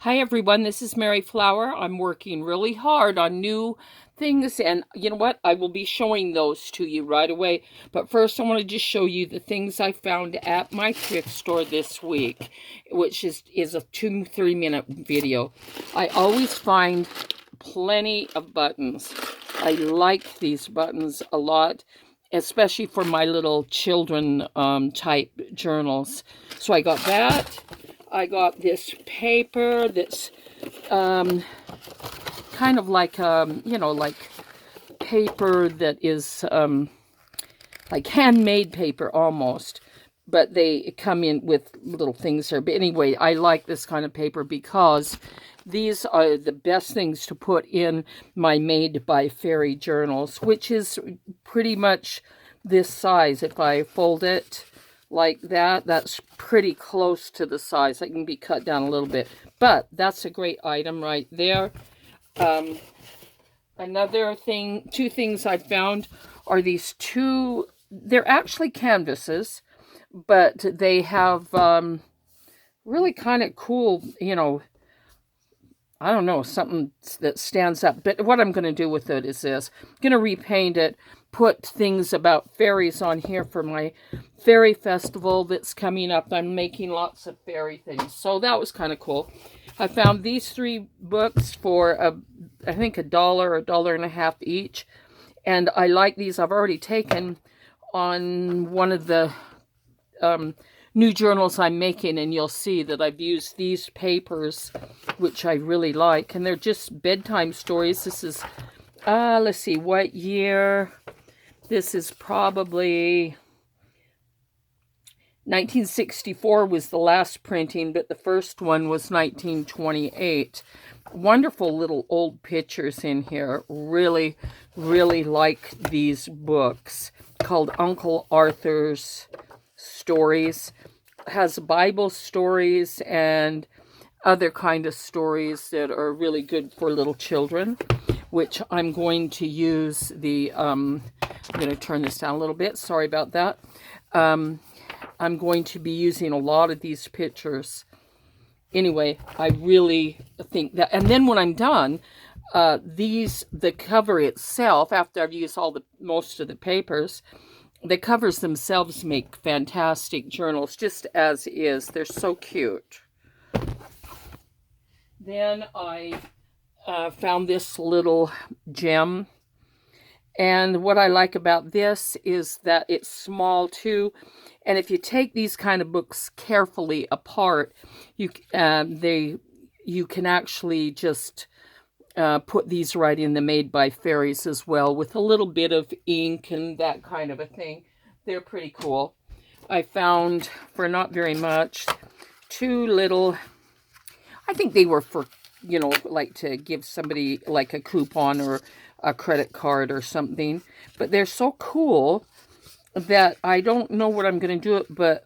Hi everyone, this is Mary Flower. I'm working really hard on new things, and you know what? I will be showing those to you right away. But first, I want to just show you the things I found at my thrift store this week, which is a 2 3 minute video. I always find plenty of buttons. I like these buttons a lot, especially for my little children type journals. So I got that. I got this paper that's um, kind of like, like paper that is like handmade paper almost, but they come in with little things there. But anyway, I like this kind of paper because these are the best things to put in my Made by Fairy journals, which is pretty much this size. If I fold it like that, that's pretty close to the size. It can be cut down a little bit, but that's a great item right there. Um, Another thing, two things I found are these two, they're actually canvases, but they have really kind of cool, I don't know, something that stands up. But what I'm going to do with it is this. I'm going to repaint it, put things about fairies on here for my fairy festival that's coming up. I'm making lots of fairy things. So that was kind of cool. I found these three books for, I think, $1, $1.50 each. And I like these. I've already taken on one of the new journals I'm making, and you'll see that I've used these papers, which I really like, and they're just bedtime stories. This is, let's see, what year? This is probably 1964 was the last printing, but the first one was 1928. Wonderful little old pictures in here. Really, really like these books called Uncle Arthur's Stories. Has Bible stories and other kind of stories that are really good for little children, which I'm going to use I'm going to turn this down a little bit. Sorry about that. I'm going to be using a lot of these pictures. Anyway, I really think that, and then when I'm done, the cover itself, after I've used most of the papers, the covers themselves make fantastic journals, just as is. They're so cute. Then I found this little gem. And what I like about this is that it's small too. And if you take these kind of books carefully apart, you can actually just put these right in the Made by Fairies as well, with a little bit of ink and that kind of a thing. They're pretty cool. I found, for not very much, two little, I think they were for, like to give somebody like a coupon or a credit card or something. But they're so cool that I don't know what I'm going to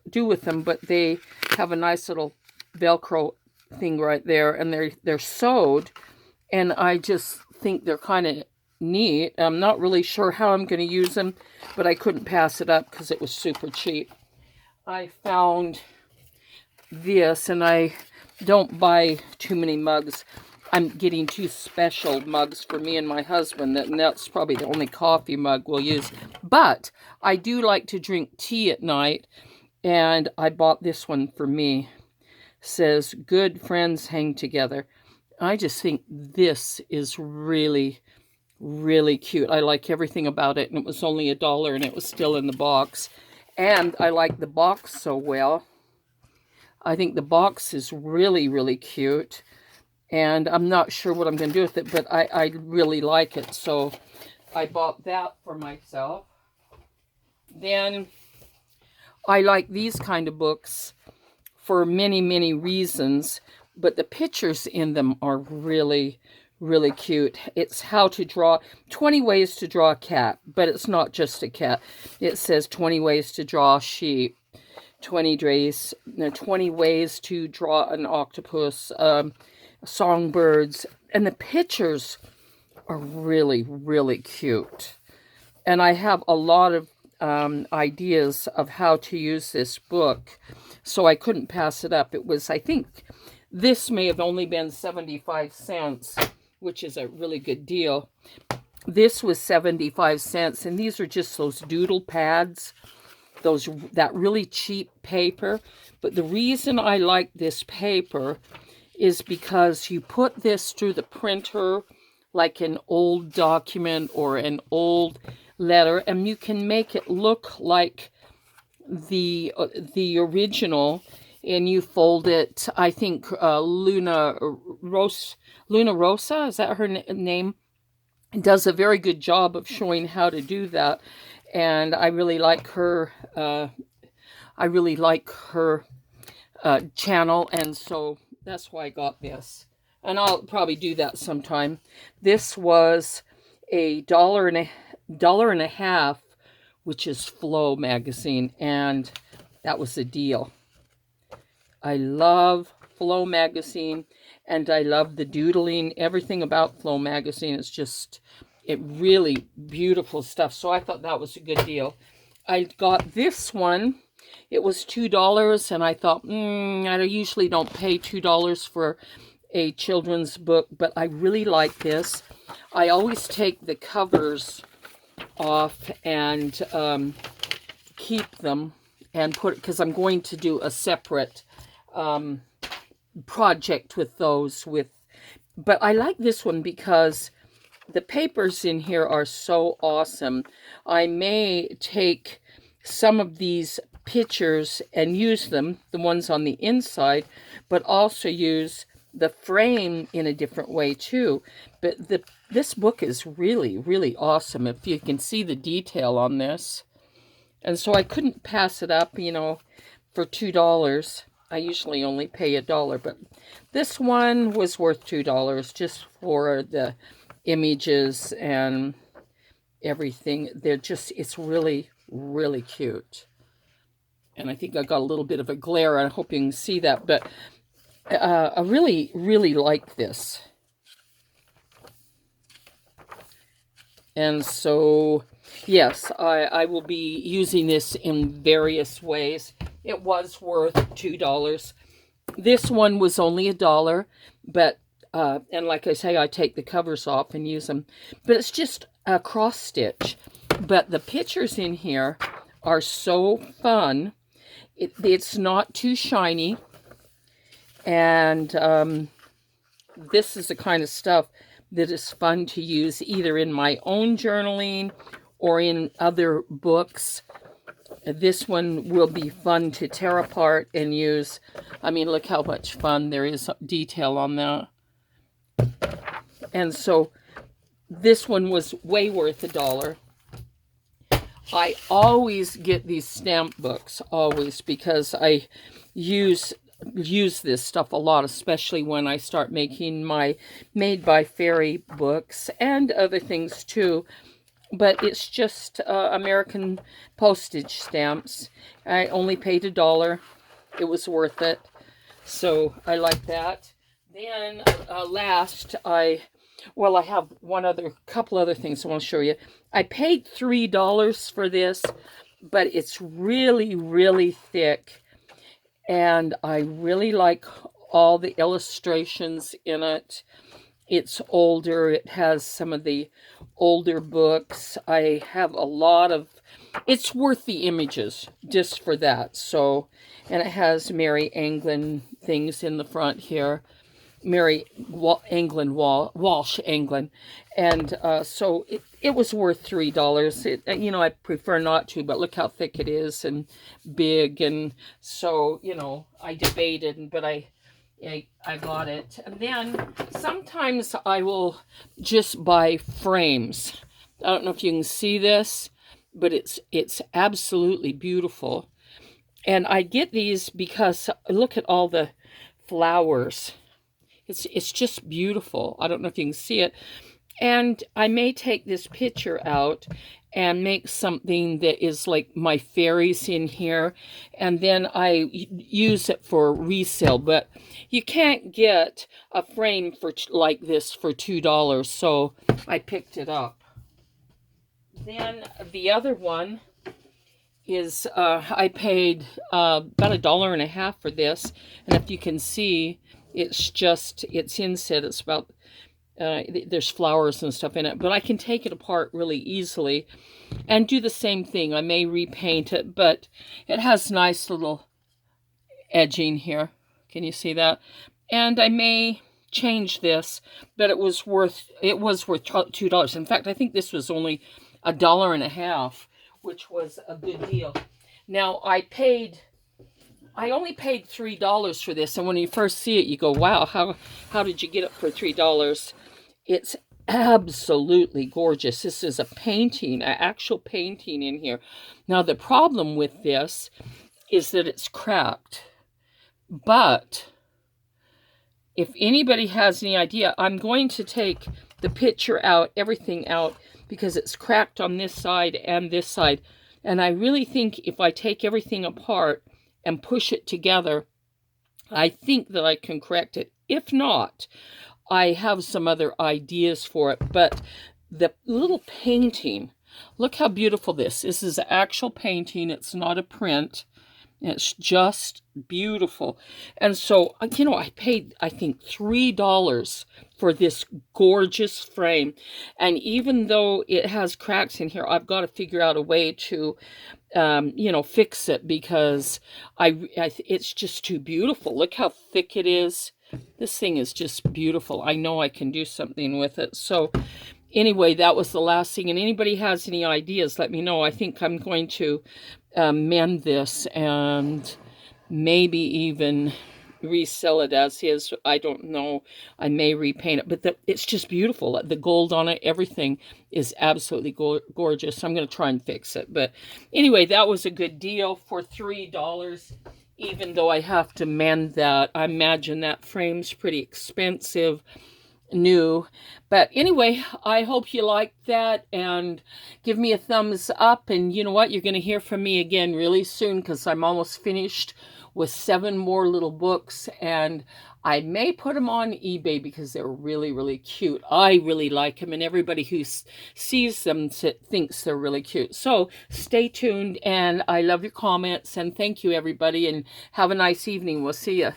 do with them, but they have a nice little Velcro thing right there, and they're sewed, and I just think they're kind of neat. I'm not really sure how I'm going to use them, but I couldn't pass it up because it was super cheap. I found this, and I don't buy too many mugs. I'm getting two special mugs for me and my husband, and that's probably the only coffee mug we'll use. But I do like to drink tea at night, and I bought this one for me. It says, "Good friends hang together." I just think this is really, really cute. I like everything about it, and it was only $1, and it was still in the box. And I like the box so well. I think the box is really, really cute. And I'm not sure what I'm going to do with it, but I really like it. So I bought that for myself. Then I like these kind of books for many, many reasons, but the pictures in them are really, really cute. It's how to draw 20 ways to draw a cat, but it's not just a cat. It says 20 ways to draw a sheep, 20 ways to draw an octopus, songbirds, and the pictures are really, really cute. And I have a lot of ideas of how to use this book, so I couldn't pass it up. It was, I think, This may have only been 75 cents, which is a really good deal. This was 75 cents, and these are just those doodle pads, that really cheap paper. But the reason I like this paper is because you put this through the printer like an old document or an old letter, and you can make it look like the original, and you fold it. I think Luna Rosa, is that her name? Does a very good job of showing how to do that, and I really like her. Channel, and so that's why I got this. And I'll probably do that sometime. This was $1.50, which is Flow magazine, and that was a deal. I love Flow magazine, and I love the doodling. Everything about Flow magazine is just, it really beautiful stuff. So I thought that was a good deal. I got this one. It was $2, and I thought, I usually don't pay $2 for a children's book, but I really like this. I always take the covers off and keep them and put, because I'm going to do a separate project with those. But I like this one because the papers in here are so awesome. I may take some of these pictures and use them, the ones on the inside, but also use the frame in a different way too. But this book is really, really awesome, if you can see the detail on this. And so I couldn't pass it up, for $2. I usually only pay $1, but this one was worth $2 just for the images and everything. It's really, really cute. And I think I got a little bit of a glare. I hope you can see that. But I really, really like this. And so, yes, I will be using this in various ways. It was worth $2. This one was only $1. But, and like I say, I take the covers off and use them. But it's just a cross stitch. But the pictures in here are so fun. It's not too shiny, and this is the kind of stuff that is fun to use either in my own journaling or in other books. This one will be fun to tear apart and use. I mean, look how much fun there is detail on that. And so this one was way worth $1. I always get these stamp books, always, because I use this stuff a lot, especially when I start making my Made by Fairy books and other things too. But it's just American postage stamps. I only paid $1. It was worth it. So I like that. Then last, I have couple other things I want to show you. I paid $3 for this, but it's really, really thick. And I really like all the illustrations in it. It's older. It has some of the older books. I have a lot of... It's worth the images just for that. So, and it has Mary Anglin things in the front here. Mary Anglin, Walsh Anglin. And so it was worth $3. I prefer not to, but look how thick it is and big. And so, I debated, but I got it. And then sometimes I will just buy frames. I don't know if you can see this, but it's absolutely beautiful. And I get these because look at all the flowers. It's just beautiful. I don't know if you can see it. And I may take this picture out and make something that is like my fairies in here. And then I use it for resale. But you can't get a frame like this for $2. So I picked it up. Then the other one is I paid about $1.50 for this. And if you can see, It's inset. It's about, there's flowers and stuff in it, but I can take it apart really easily and do the same thing. I may repaint it, but it has nice little edging here. Can you see that? And I may change this, but it was worth $2. In fact, I think this was only $1.50, which was a good deal. Now I only paid $3 for this, and when you first see it, you go, "Wow, how did you get it for $3?" It's absolutely gorgeous. This is a painting, an actual painting in here. Now the problem with this is that it's cracked. But if anybody has any idea, I'm going to take the picture out, everything out, because it's cracked on this side and this side. And I really think if I take everything apart and push it together, I think that I can correct it. If not, I have some other ideas for it. But the little painting, look how beautiful this is. This is an actual painting. It's not a print. It's just beautiful. And so, you know, I paid, I think, $3 for this gorgeous frame. And even though it has cracks in here, I've got to figure out a way to, you know, fix it, because it's just too beautiful. Look how thick it is. This thing is just beautiful. I know I can do something with it. So anyway, that was the last thing. And anybody has any ideas, let me know. I think I'm going to mend this and maybe even resell it as is. I don't know. I may repaint it, but it's just beautiful. The gold on it, everything is absolutely gorgeous. I'm going to try and fix it. But anyway, that was a good deal for $3, even though I have to mend that. I imagine that frame's pretty expensive new. But anyway, I hope you liked that, and give me a thumbs up. And you know what, you're going to hear from me again really soon, because I'm almost finished with 7 more little books, and I may put them on eBay because they're really, really cute. I really like them, and everybody who sees them thinks they're really cute. So stay tuned, and I love your comments, and thank you everybody, and have a nice evening. We'll see you.